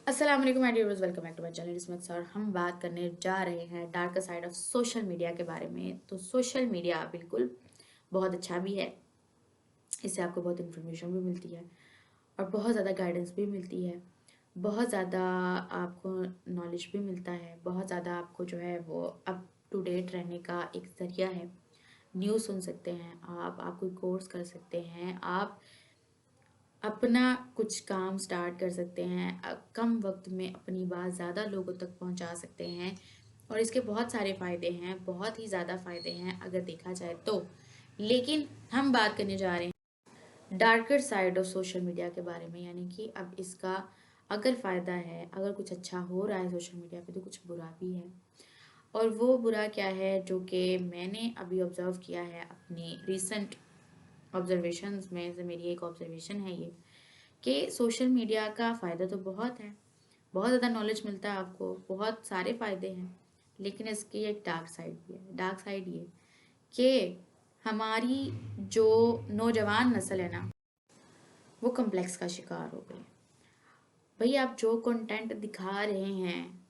अस्सलाम वालेकुम my dear viewers, welcome back to my channel इसमें सर हम बात करने जा रहे हैं dark side of social media के बारे में। तो सोशल मीडिया बिल्कुल बहुत अच्छा भी है, इससे आपको बहुत इन्फॉर्मेशन भी मिलती है और बहुत ज़्यादा गाइडेंस भी मिलती है, बहुत ज़्यादा आपको नॉलेज भी मिलता है, बहुत ज़्यादा आपको जो है वो अप टू डेट रहने का एक ज़रिया है। न्यूज़ सुन सकते हैं आप कोई कोर्स कर सकते हैं, आप अपना कुछ काम स्टार्ट कर सकते हैं, कम वक्त में अपनी बात ज़्यादा लोगों तक पहुंचा सकते हैं और इसके बहुत सारे फ़ायदे हैं, बहुत ही ज़्यादा फ़ायदे हैं अगर देखा जाए तो। लेकिन हम बात करने जा रहे हैं darker side of social media के बारे में, यानी कि अब इसका अगर फ़ायदा है, अगर कुछ अच्छा हो रहा है सोशल मीडिया पे तो कुछ बुरा भी है। और वो बुरा क्या है जो कि मैंने अभी ऑब्ज़र्व किया है अपनी रीसेंट ऑब्जर्वेशंस में से, मेरी एक ऑब्जर्वेशन है ये कि सोशल मीडिया का फ़ायदा तो बहुत है, बहुत ज़्यादा नॉलेज मिलता है आपको, बहुत सारे फ़ायदे हैं, लेकिन इसकी एक डार्क साइड भी है। डार्क साइड ये कि हमारी जो नौजवान नस्ल है ना, वो कम्प्लेक्स का शिकार हो गई। भाई आप जो कंटेंट दिखा रहे हैं,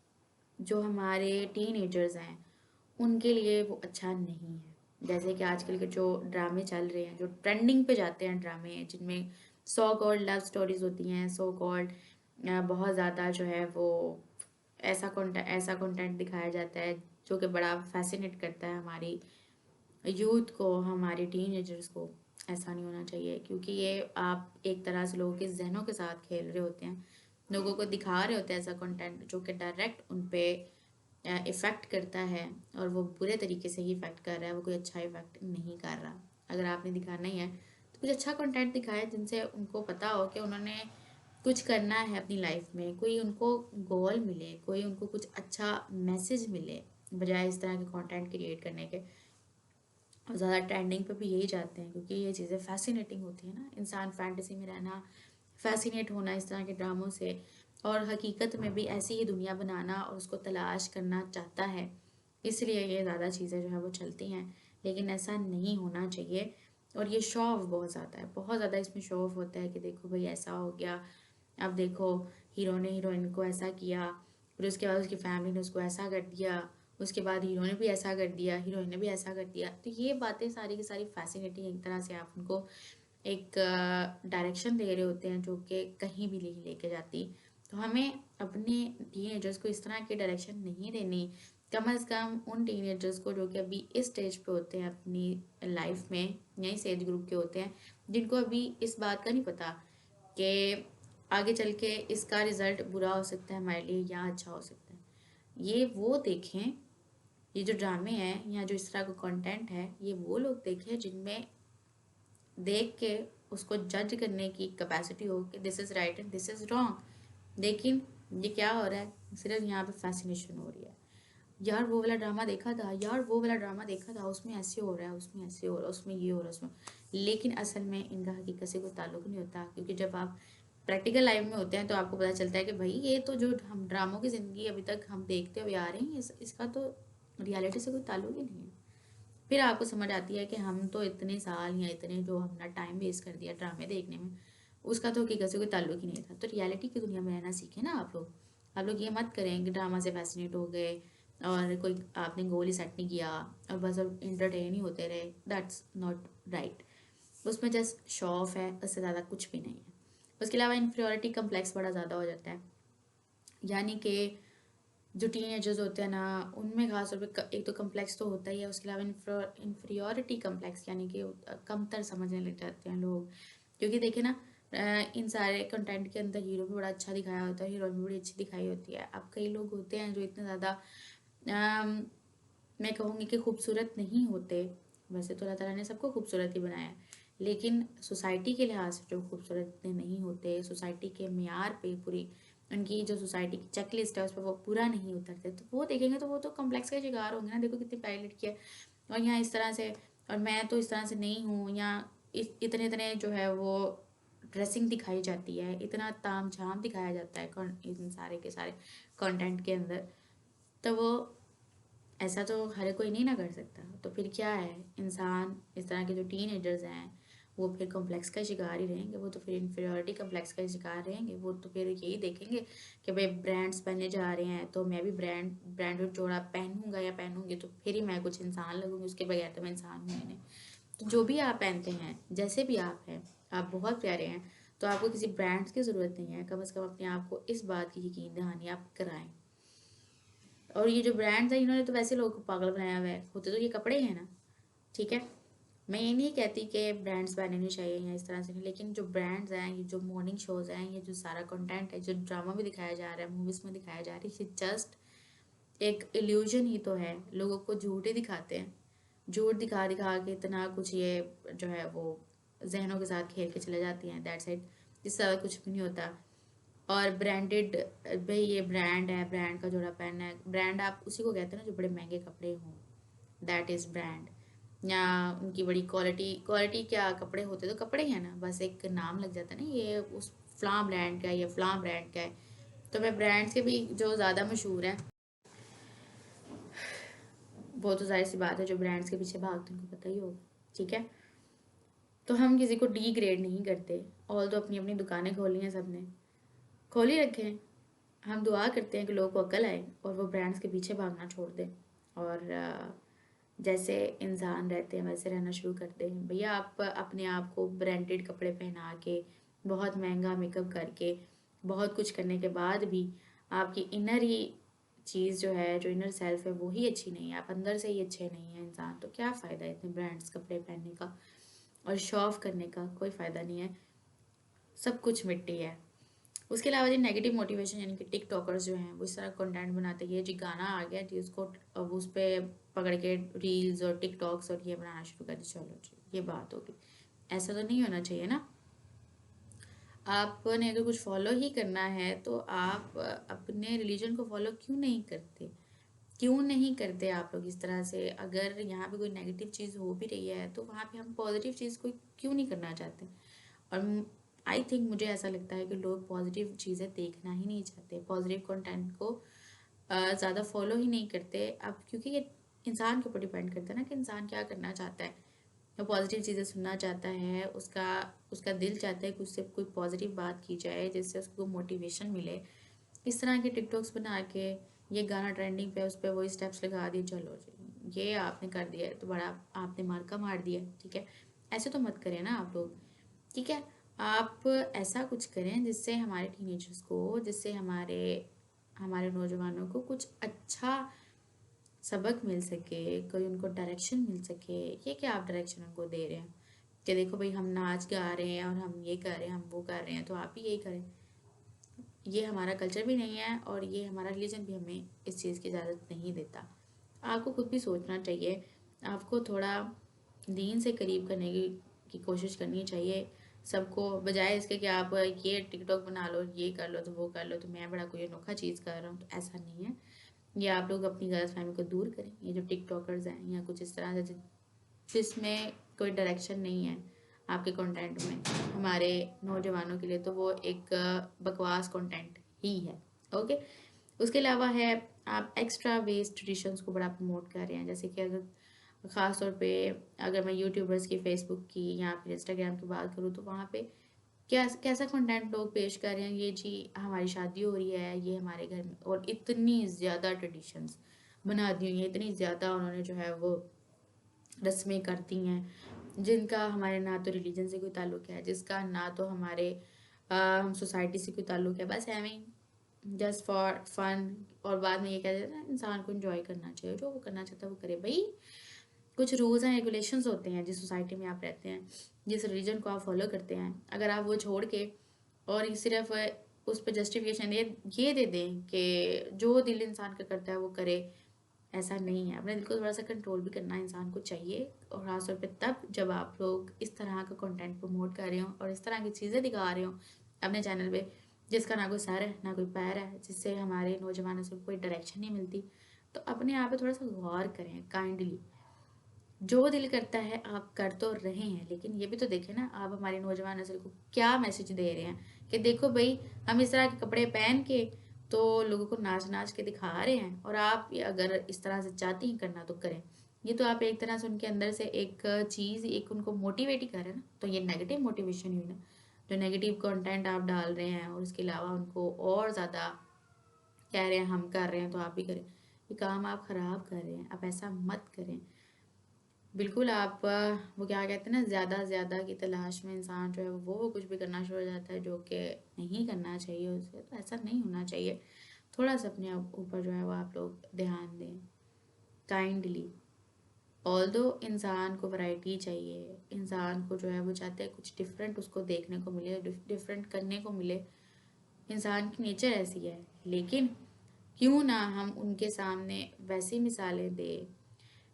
जो हमारे टीनेजर्स हैं, उनके लिए वो अच्छा नहीं है। जैसे कि आजकल के जो ड्रामे चल रहे हैं, जो ट्रेंडिंग पे जाते हैं ड्रामे, जिनमें सो कॉल्ड लव स्टोरीज होती हैं, सो कॉल्ड बहुत ज़्यादा जो है वो ऐसा कंटेंट दिखाया जाता है जो कि बड़ा फैसिनेट करता है हमारी यूथ को, हमारे टीनेजर्स को। ऐसा नहीं होना चाहिए, क्योंकि ये आप एक तरह से लोगों के जहनों के साथ खेल रहे होते हैं, लोगों को दिखा रहे होते हैं ऐसा कंटेंट जो कि डायरेक्ट उन पे इफ़ेक्ट करता है, और वो बुरे तरीके से ही इफ़ेक्ट कर रहा है, वो कोई अच्छा इफ़ेक्ट नहीं कर रहा। अगर आपने दिखाना ही है तो कुछ अच्छा कंटेंट दिखाए जिनसे उनको पता हो कि उन्होंने कुछ करना है अपनी लाइफ में, कोई उनको गोल मिले, कोई उनको कुछ अच्छा मैसेज मिले, बजाय इस तरह के कंटेंट क्रिएट करने के। और ज़्यादा ट्रेंडिंग पे भी यही जाते हैं, क्योंकि ये चीज़ें फैसिनेटिंग होती है ना, इंसान फैंटेसी में रहना, फैसिनेट होना इस तरह के ड्रामों से, और हकीकत में भी ऐसी ही दुनिया बनाना और उसको तलाश करना चाहता है। इसलिए ये ज़्यादा चीज़ें जो है वो चलती हैं, लेकिन ऐसा नहीं होना चाहिए। और ये शो ऑफ बहुत ज़्यादा है, बहुत ज़्यादा इसमें शो ऑफ होता है कि देखो भाई ऐसा हो गया, अब देखो हीरो ने हीरोइन को ऐसा किया, फिर उसके बाद उसकी फैमिली ने उसको ऐसा कर दिया, उसके बाद हीरो ने भी ऐसा कर दिया, हीरोइन ने भी ऐसा कर दिया। तो ये बातें सारी की सारी फैसिनेटिंग, एक तरह से आप उनको एक डायरेक्शन दे रहे होते हैं जो कि कहीं भी नहीं लेके जाती। तो हमें अपने टीनेजर्स को इस तरह की डायरेक्शन नहीं देनी, कम अज़ कम उन टीनेजर्स को जो कि अभी इस स्टेज पे होते हैं अपनी लाइफ में, या इस एज ग्रुप के होते हैं, जिनको अभी इस बात का नहीं पता कि आगे चल के इसका रिजल्ट बुरा हो सकता है हमारे लिए या अच्छा हो सकता है। ये वो देखें, ये जो ड्रामे हैं या जो इस तरह का कंटेंट है, ये वो लोग देखें जिनमें देख के उसको जज करने की कैपेसिटी हो कि this is right and this is wrong. लेकिन ये क्या हो रहा है, सिर्फ यहाँ पे फैसिनेशन हो रही है। यार वो वाला ड्रामा देखा था, यार वो वाला ड्रामा देखा था, उसमें ऐसे हो रहा है, उसमें ऐसे हो रहा है, उसमें ये हो रहा है, उसमें। लेकिन असल में इनका हकीकत से कोई ताल्लुक नहीं होता, क्योंकि जब आप प्रैक्टिकल लाइफ में होते हैं तो आपको पता चलता है कि भाई ये तो जो हम ड्रामों की ज़िंदगी अभी तक हम देखते हुए आ रहे हैं, इसका तो रियलिटी से कोई ताल्लुक ही नहीं है। फिर आपको समझ आती है कि हम तो इतने साल या इतने जो हमने टाइम वेस्ट कर दिया ड्रामे देखने में, उसका तो हकीकत से कोई ताल्लुक ही नहीं था। तो रियलिटी की दुनिया में रहना सीखें ना आप लोग। आप लोग ये मत करें कि ड्रामा से फैसिनेट हो गए और कोई आपने गोल ही सेट नहीं किया और बस अब इंटरटेन ही होते रहे। That's not right. उसमें जस्ट शो ऑफ है, उससे ज़्यादा कुछ भी नहीं है। उसके अलावा इन्फीरियोरिटी कम्प्लेक्स बड़ा ज़्यादा हो जाता है, यानी कि जो टीनेजर्स होते हैं ना, उनमें खास तौर पे एक तो कम्प्लेक्स तो होता ही है, उसके अलावा इन्फीरियोरिटी कम्प्लेक्स, यानी कि कमतर समझने लग जाते हैं लोग। क्योंकि देखिए ना, इन सारे कंटेंट के अंदर हीरो भी बड़ा अच्छा दिखाया होता है, हीरोइन भी बड़ी अच्छी दिखाई होती है। अब कई लोग होते हैं जो इतने ज़्यादा मैं कहूँगी कि खूबसूरत नहीं होते। वैसे तो अल्लाह ताला ने सबको खूबसूरत ही बनाया है, लेकिन सोसाइटी के लिहाज से जो खूबसूरत इतने नहीं होते, सोसाइटी के मेयार पे पूरी उनकी जो सोसाइटी की चेकलिस्ट है उस पर वो पूरा नहीं उतरते, तो वो देखेंगे तो वो तो कम्प्लेक्स का शिकार होंगे ना, देखो कितनी प्यारी लड़की है और यहाँ इस तरह से, और मैं तो इस तरह से नहीं हूँ, या इतने इतने जो है वो ड्रेसिंग दिखाई जाती है, इतना ताम झाम दिखाया जाता है इन सारे के सारे कंटेंट के अंदर। तो वो ऐसा तो हर कोई नहीं ना कर सकता। तो फिर क्या है, इंसान इस तरह के जो टीनेजर्स हैं वो फिर कॉम्प्लेक्स का शिकार ही रहेंगे, वो तो फिर इन्फीरियरिटी कॉम्प्लेक्स का शिकार रहेंगे। वो तो फिर यही देखेंगे कि भाई ब्रांड्स पहनने जा रहे हैं तो मैं भी ब्रांडेड जोड़ा पहनूंगा या पहनूंगी तो फिर ही मैं कुछ इंसान लगूंगी, उसके बगैर तो मैं इंसान हूँ ही नहीं। तो जो भी आप पहनते हैं, जैसे भी आप हैं, आप बहुत प्यारे हैं, तो आपको किसी ब्रांड्स की ज़रूरत नहीं है। कम से कम अपने आप को इस बात की यकीन दहानी आप कराएं। और ये जो ब्रांड्स हैं, इन्होंने तो वैसे लोगों को पागल बनाया हुआ है, होते तो ये कपड़े ही हैं ना, ठीक है। मैं ये नहीं कहती कि ब्रांड्स पहनने नहीं चाहिए या इस तरह से नहीं, लेकिन जो ब्रांड्स हैं, ये जो मॉर्निंग शोज़ हैं, ये जो सारा कंटेंट है, जो ड्रामा भी दिखाया जा रहा है, मूवीज़ में दिखाया जा रहा है, ये जस्ट एक इल्यूजन ही तो है। लोगों को झूठ ही दिखाते हैं, झूठ दिखा दिखा के इतना कुछ ये जो है वो जहनों के साथ खेल के चले जाती हैं, दैट्स इट। इससे ज़्यादा कुछ भी नहीं होता। और ब्रांडेड, भाई ये ब्रांड है, ब्रांड का जोड़ा पहनना है। ब्रांड आप उसी को कहते हैं ना जो बड़े महंगे कपड़े हों, दैट इज़ ब्रांड। या उनकी बड़ी क्वालिटी, क्वालिटी क्या, कपड़े होते तो कपड़े ही हैं ना, बस एक नाम लग जाता है ना, ये उस फ्लां ब्रांड का है, ये फ्लां ब्रांड का है। तो मैं ब्रांड्स के भी जो ज़्यादा मशहूर हैं, वो तो जाहिर सी बात है जो ब्रांड्स के पीछे भागते हैं उनको पता ही होगा, ठीक है। तो हम किसी को डी ग्रेड नहीं करते। ऑल तो अपनी अपनी दुकानें खोली हैं, सबने खोली रखें। हम दुआ करते हैं कि लोगों को अकल आए और वो ब्रांड्स के पीछे भागना छोड़ दें, और जैसे इंसान रहते हैं वैसे रहना शुरू कर दें। भैया आप अपने आप को ब्रांडेड कपड़े पहना के, बहुत महंगा मेकअप करके, बहुत कुछ करने के बाद भी आपकी इनर ही चीज़ जो है, जो इनर सेल्फ है, वो ही अच्छी नहीं है, आप अंदर से ही अच्छे नहीं हैं इंसान, तो क्या फ़ायदा है इतने ब्रांड्स कपड़े पहनने का और शो ऑफ करने का? कोई फ़ायदा नहीं है, सब कुछ मिट्टी है। उसके अलावा जी नेगेटिव मोटिवेशन, यानी कि टिकटॉकर्स जो हैं वो इस तरह कंटेंट बनाते हैं, ये जी गाना आ गया जी, उसको अब उस पर पकड़ के रील्स और टिकटॉक्स और ये बनाना शुरू कर दी, चलो जी ये बात होगी। ऐसा तो नहीं होना चाहिए ना। आपने अगर कुछ फॉलो ही करना है तो आप अपने रिलीजन को फॉलो क्यों नहीं करते? क्यों नहीं करते आप लोग इस तरह से? अगर यहाँ पे कोई नेगेटिव चीज़ हो भी रही है तो वहाँ पे हम पॉजिटिव चीज़ को क्यों नहीं करना चाहते? और आई थिंक मुझे ऐसा लगता है कि लोग पॉजिटिव चीज़ें देखना ही नहीं चाहते, पॉजिटिव कंटेंट को ज़्यादा फॉलो ही नहीं करते अब, क्योंकि ये इंसान के ऊपर डिपेंड करता है ना कि इंसान क्या करना चाहता है। वो पॉजिटिव चीज़ें सुनना चाहता है, उसका उसका दिल चाहता है कि उससे कोई पॉजिटिव बात की जाए जिससे उसको मोटिवेशन मिले। इस तरह के टिकटॉक्स बना के, ये गाना ट्रेंडिंग पे, उस पर वही स्टेप्स लगा दिए, चलो जी ये आपने कर दिया है तो बड़ा आपने मार्का मार दिया, ठीक है। ऐसे तो मत करें ना आप लोग, ठीक है। आप ऐसा कुछ करें जिससे हमारे टीनेजर्स को, जिससे हमारे हमारे नौजवानों को कुछ अच्छा सबक मिल सके, कोई उनको डायरेक्शन मिल सके। ये क्या आप डायरेक्शन उनको दे रहे हैं कि देखो भाई हम नाच गा रहे हैं और हम ये कर रहे हैं, हम वो कर रहे हैं, तो आप भी यही करें? ये हमारा कल्चर भी नहीं है और ये हमारा रिलीजन भी हमें इस चीज़ की इजाज़त नहीं देता। आपको खुद भी सोचना चाहिए, आपको थोड़ा दीन से करीब करने की कोशिश करनी चाहिए सबको, बजाय इसके कि आप ये टिकटॉक बना लो, ये कर लो, तो वो कर लो, तो मैं बड़ा कोई अनोखा चीज़ कर रहा हूँ, तो ऐसा नहीं है। ये आप लोग अपनी गलतफहमी को दूर करें। ये जो टिकटॉकर्स हैं या कुछ इस तरह से जिसमें कोई डायरेक्शन नहीं है आपके कंटेंट में हमारे नौजवानों के लिए, तो वो एक बकवास कंटेंट ही है, ओके। उसके अलावा है, आप एक्स्ट्रा वेस्ट ट्रेडिशंस को बड़ा प्रमोट कर रहे हैं, जैसे कि अगर ख़ास तौर पे अगर मैं यूट्यूबर्स की, फेसबुक की या फिर इंस्टाग्राम की बात करूँ, तो वहाँ पे क्या कैसा कंटेंट लोग पेश कर रहे हैं, ये जी हमारी शादी हो रही है, ये हमारे घर में, और इतनी ज़्यादा ट्रेडिशंस बना दी हुई हैं, इतनी ज़्यादा उन्होंने जो है वो रस्में करती हैं जिनका हमारे ना तो रिलीजन से कोई ताल्लुक है, जिसका ना तो हमारे सोसाइटी से कोई ताल्लुक है, बस एवं जस्ट फॉर फन। और बाद में ये कह देते हैं इंसान को एंजॉय करना चाहिए, जो वो करना चाहता है वो करे भाई। कुछ रूल्स एंड रेगुलेशंस होते हैं जिस सोसाइटी में आप रहते हैं, जिस रिलीजन को आप फॉलो करते हैं, अगर आप वो छोड़ के और ये सिर्फ उस पर जस्टिफिकेशन ये दे दें कि जो दिल इंसान का करता है वो करे, ऐसा नहीं है। अपने दिल को थोड़ा सा कंट्रोल भी करना इंसान को चाहिए, और ख़ासतौर पे तब जब आप लोग इस तरह का कंटेंट प्रमोट कर रहे हो और इस तरह की चीज़ें दिखा रहे हो अपने चैनल पे, जिसका ना कोई सर है ना कोई पैर है, जिससे हमारे नौजवानों से कोई डायरेक्शन नहीं मिलती। तो अपने आप पे थोड़ा सा गौर करें काइंडली। जो दिल करता है आप कर तो रहे हैं, लेकिन ये भी तो देखें ना आप हमारी नौजवान नस्ल को क्या मैसेज दे रहे हैं कि देखो भाई हम इस तरह के कपड़े पहन के तो लोगों को नाच नाच के दिखा रहे हैं, और आप अगर इस तरह से चाहती हैं करना तो करें। ये तो आप एक तरह से उनके अंदर से एक चीज़ एक उनको मोटिवेट ही कर रहे हैं ना, तो ये नेगेटिव मोटिवेशन हुई ना। जो नेगेटिव कंटेंट आप डाल रहे हैं और उसके अलावा उनको और ज़्यादा कह रहे हैं हम कर रहे हैं तो आप भी करें, ये काम आप ख़राब कर रहे हैं, आप ऐसा मत करें। बिल्कुल आप वो क्या कहते हैं ना, ज़्यादा ज़्यादा की तलाश में इंसान जो है वो कुछ भी करना शुरू हो जाता है जो कि नहीं करना चाहिए उसे, तो ऐसा नहीं होना चाहिए। थोड़ा सा अपने ऊपर जो है वो आप लोग ध्यान दें काइंडली। ऑल्दो इंसान को वैरायटी चाहिए, इंसान को जो है वो चाहते हैं कुछ डिफरेंट उसको देखने को मिले, डिफरेंट करने को मिले, इंसान की नेचर ऐसी है। लेकिन क्यों ना हम उनके सामने वैसी मिसालें दें,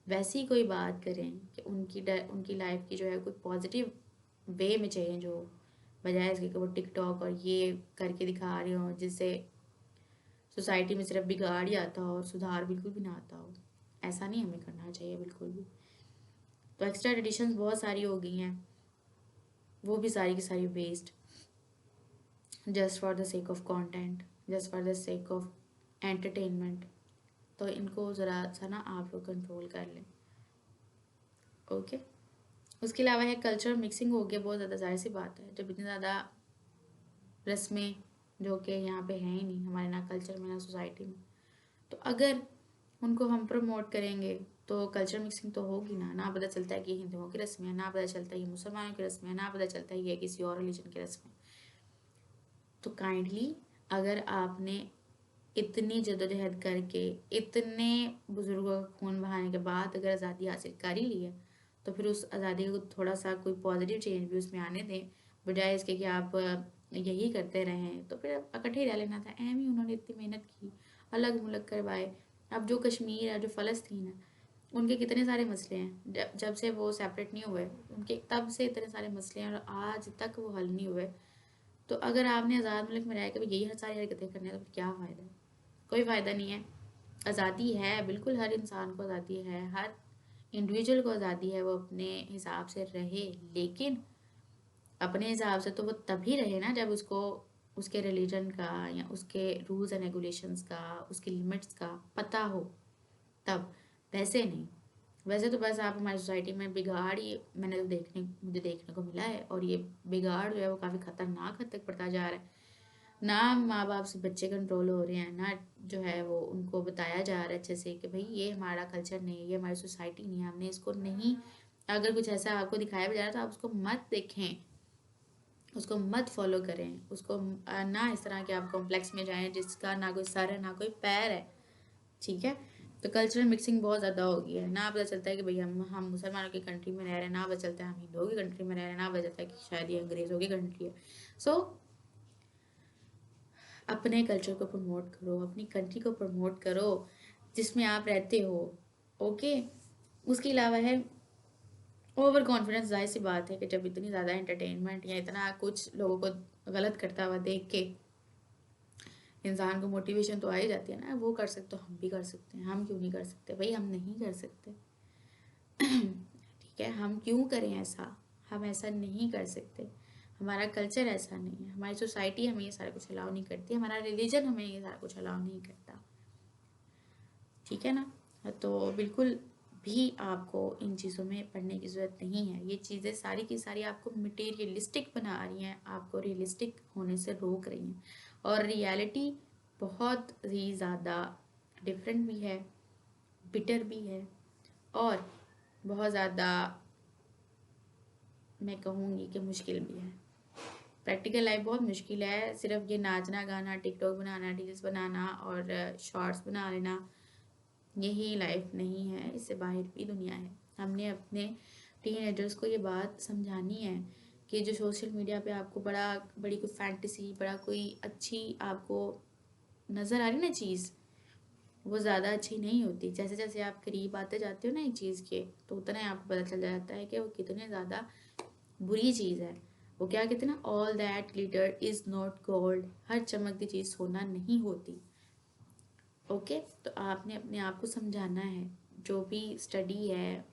वैसी कोई बात करें कि उनकी लाइफ की जो है कोई पॉजिटिव वे में चेंज हो, बजाय इसके कि वो टिकटॉक और ये करके दिखा रहे हो जिससे सोसाइटी में सिर्फ बिगाड़ ही आता हो और सुधार बिल्कुल भी ना आता हो। ऐसा नहीं हमें करना चाहिए बिल्कुल भी। तो एक्स्ट्रा एडिशंस बहुत सारी हो गई हैं, वो भी सारी की सारी waste, just for the sake of content, just for the sake of entertainment. तो इनको ज़रा सा ना आप लोग कंट्रोल कर लें। ओके। उसके अलावा है कल्चर मिक्सिंग हो गया बहुत ज़्यादा, जाहिर सी बात है जब इतनी ज़्यादा रस्में जो कि यहाँ पे हैं ही नहीं हमारे, ना कल्चर में ना सोसाइटी में, तो अगर उनको हम प्रमोट करेंगे तो कल्चर मिक्सिंग तो होगी ना। ना पता चलता है कि हिंदुओं की रस्में हैं, ना पता चलता है ये मुसलमानों की रस्में हैं, ना पता चलता है ये किसी और रिलीजन की रस्में। तो काइंडली अगर आपने इतनी जद्दोजहद करके इतने बुजुर्गों का खून बहाने के बाद अगर आज़ादी हासिल कर ही ली है, तो फिर उस आज़ादी को थोड़ा सा कोई पॉजिटिव चेंज भी उसमें आने दें, बजाय इसके कि आप यही करते रहें। तो फिर इकट्ठे ही रह लेना था, एम ही उन्होंने इतनी मेहनत की, अलग मुल्क करवाए। अब जो कश्मीर है, जो फ़लस्तीन है, उनके कितने सारे मसले हैं, जब से वो सेपरेट नहीं हुए उनके तब से इतने सारे मसले हैं और आज तक वो हल नहीं हुए। तो अगर आपने आज़ाद मुल्क में रह के भी यही सारी हरकतें करनी है तो फिर क्या फ़ायदा है? कोई फ़ायदा नहीं है। आज़ादी है, बिल्कुल हर इंसान को आज़ादी है, हर इंडिविजुअल को आज़ादी है वो अपने हिसाब से रहे, लेकिन अपने हिसाब से तो वो तभी रहे ना जब उसको उसके रिलीजन का या उसके रूल्स एंड रेगुलेशंस का, उसकी लिमिट्स का पता हो, तब। वैसे नहीं। वैसे तो बस आप हमारी सोसाइटी में बिगाड़ ही मुझे देखने को मिला है, और ये बिगाड़ जो है वो काफ़ी खतरनाक हद तक पड़ता जा रहा है। ना माँ बाप से बच्चे कंट्रोल हो रहे हैं, ना जो है वो उनको बताया जा रहा है अच्छे से कि भाई ये हमारा कल्चर नहीं है, ये हमारी सोसाइटी नहीं है, हमने इसको नहीं। अगर कुछ ऐसा आपको दिखाया भी जा रहा है तो आप उसको मत देखें, उसको मत फॉलो करें, उसको ना इस तरह के आप कॉम्प्लेक्स में जाएं जिसका ना कोई सर है ना कोई पैर है। ठीक है। तो कल्चरल मिक्सिंग बहुत ज़्यादा हो गई है, ना पता चलता है कि भाई हम मुसलमानों की कंट्री में रह रहे हैं, ना पता चलता है हम हिंदुओं की कंट्री में रह रहे हैं, ना पता चलता है कि शायद ये अंग्रेज़ों की कंट्री है। सो अपने कल्चर को प्रमोट करो, अपनी कंट्री को प्रमोट करो जिसमें आप रहते हो। ओके। उसके अलावा है ओवर कॉन्फिडेंस। जाहिर सी बात है कि जब इतनी ज़्यादा एंटरटेनमेंट या इतना कुछ लोगों को गलत करता हुआ देख के इंसान को मोटिवेशन तो आ ही जाती है ना, वो कर सकते तो हम भी कर सकते हैं, हम क्यों नहीं कर सकते? भाई हम नहीं कर सकते। ठीक है, हम क्यों करें ऐसा? हम ऐसा नहीं कर सकते, हमारा कल्चर ऐसा नहीं है, हमारी सोसाइटी हमें ये सारा कुछ अलाउ नहीं करती, हमारा रिलीजन हमें ये सारा कुछ अलाउ नहीं करता। ठीक है ना। तो बिल्कुल भी आपको इन चीज़ों में पढ़ने की ज़रूरत नहीं है। ये चीज़ें सारी की सारी आपको मटेरियलिस्टिक बना रही हैं, आपको रियलिस्टिक होने से रोक रही हैं, और रियलिटी बहुत ही ज़्यादा डिफरेंट भी है, बिटर भी है, और बहुत ज़्यादा मैं कहूँगी कि मुश्किल भी है। प्रैक्टिकल लाइफ बहुत मुश्किल है। सिर्फ ये नाचना गाना, टिकटॉक बनाना, रील्स बनाना और शॉर्ट्स बना लेना यही लाइफ नहीं है, इससे बाहर भी दुनिया है। हमने अपने टीनेजर्स को ये बात समझानी है कि जो सोशल मीडिया पे आपको बड़ी कोई फैंटेसी, बड़ा कोई अच्छी आपको नज़र आ रही ना चीज़, वो ज़्यादा अच्छी नहीं होती। जैसे जैसे आप करीब आते जाते हो ना एक चीज़ के, तो उतना ही आपको पता चल जाता है कि वो कितने ज़्यादा बुरी चीज़ है। वो क्या कहते हैं ना, all that glitter is not gold. हर चमकती चीज़ सोना नहीं होती। ओके। तो आपने अपने आप को समझाना है, जो भी स्टडी है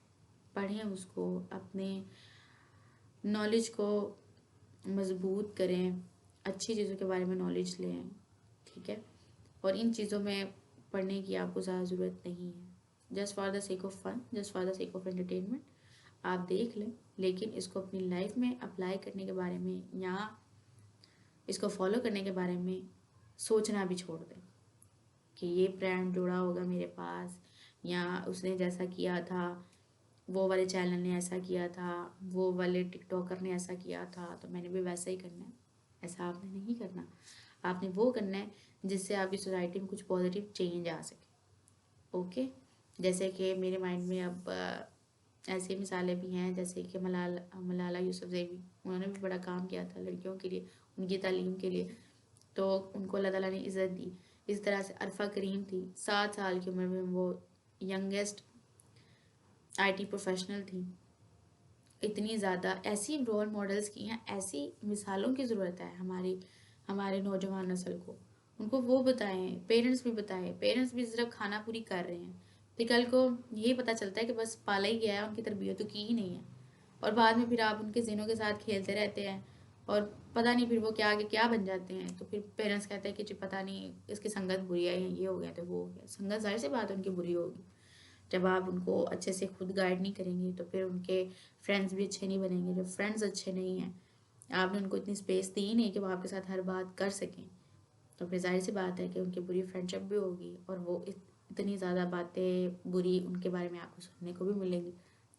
पढ़ें उसको, अपने नॉलेज को मजबूत करें, अच्छी चीज़ों के बारे में नॉलेज लें। ठीक है। और इन चीज़ों में पढ़ने की आपको ज़्यादा ज़रूरत नहीं है। Just for the sake of fun, just for the sake of entertainment आप देख लें, लेकिन इसको अपनी लाइफ में अप्लाई करने के बारे में या इसको फॉलो करने के बारे में सोचना भी छोड़ दें कि ये ब्रांड जुड़ा होगा मेरे पास, या उसने जैसा किया था, वो वाले चैनल ने ऐसा किया था, वो वाले टिकटॉकर ने ऐसा किया था, तो मैंने भी वैसा ही करना है। ऐसा आपने नहीं करना। आपने वो करना है जिससे आपकी सोसाइटी में कुछ पॉजिटिव चेंज आ सके। ओके, जैसे कि मेरे माइंड में अब ऐसी मिसालें भी हैं, जैसे कि मलाला यूसुफजई, उन्होंने भी बड़ा काम किया था लड़कियों के लिए, उनकी तालीम के लिए, तो उनको अल्लाह ताला ने इज़्ज़त दी। इस तरह से अरफा करीम थी, 7 साल की उम्र में वो यंगेस्ट IT प्रोफेशनल थी। इतनी ज़्यादा ऐसी रोल मॉडल्स की हैं, ऐसी मिसालों की ज़रूरत है हमारे नौजवान नस्ल को। उनको वो बताएं, पेरेंट्स भी बताएं, पेरेंट्स भी सिर्फ खाना पूरी कर रहे हैं, फिर कल को यही पता चलता है कि बस पाला ही गया है, उनकी तरबियत तो की ही नहीं है, और बाद में फिर आप उनके ज़हनों के साथ खेलते रहते हैं और पता नहीं फिर वो क्या आगे क्या बन जाते हैं। तो फिर पेरेंट्स कहते हैं कि जी पता नहीं इसकी संगत बुरी है, ये हो गया तो वो हो गया। संगत जाहिर सी बात है उनकी बुरी होगी। जब आप उनको अच्छे से खुद गाइड नहीं करेंगे तो फिर उनके फ्रेंड्स भी अच्छे नहीं बनेंगे। जब फ्रेंड्स अच्छे नहीं हैं, आपने उनको इतनी स्पेस दी ही नहीं कि वो आपके साथ हर बात कर सकें, तो फिर जाहिर सी बात है कि उनकी बुरी फ्रेंडशिप भी होगी और वो इतनी ज़्यादा बातें बुरी उनके बारे में आपको सुनने को भी मिलेंगी।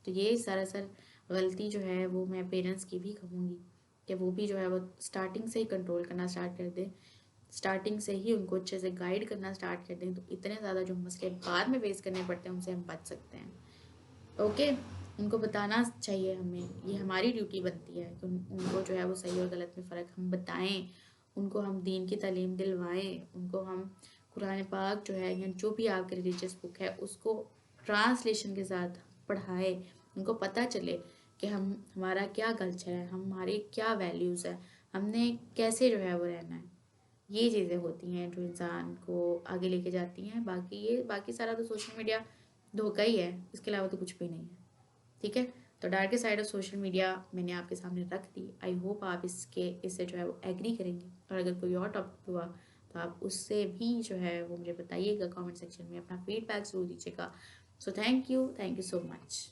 तो ये सरासर गलती जो है वो मैं पेरेंट्स की भी कहूँगी कि वो भी जो है वो स्टार्टिंग से ही कंट्रोल करना स्टार्ट कर दें, स्टार्टिंग से ही उनको अच्छे से गाइड करना स्टार्ट कर दें, तो इतने ज़्यादा जो मसले बाद में फेस करने पड़ते हैं उनसे हम बच सकते हैं। ओके, उनको बताना चाहिए हमें, ये हमारी ड्यूटी बनती है कि उनको जो है वो सही और गलत में फ़र्क हम बताएं, उनको हम दीन की तालीम दिलवाएं, उनको हम कुरान पाक जो है या जो भी आपकी रिलीजियस बुक है उसको ट्रांसलेशन के साथ पढ़ाएं, उनको पता चले कि हमारा क्या कल्चर है, हमारी क्या वैल्यूज़ है, हमने कैसे जो है वो रहना है। ये चीज़ें होती हैं जो इंसान को आगे लेके जाती हैं। बाकी सारा तो सोशल मीडिया धोखा ही है, इसके अलावा तो कुछ भी नहीं है। ठीक है, तो dark side of social media मैंने आपके सामने रख दी। आई होप आप इससे जो है वो एग्री करेंगे, और अगर कोई और टॉपिक हुआ तो आप उससे भी जो है वो मुझे बताइएगा कमेंट सेक्शन में, अपना फीडबैक ज़रूर दीजिएगा। So thank you so much.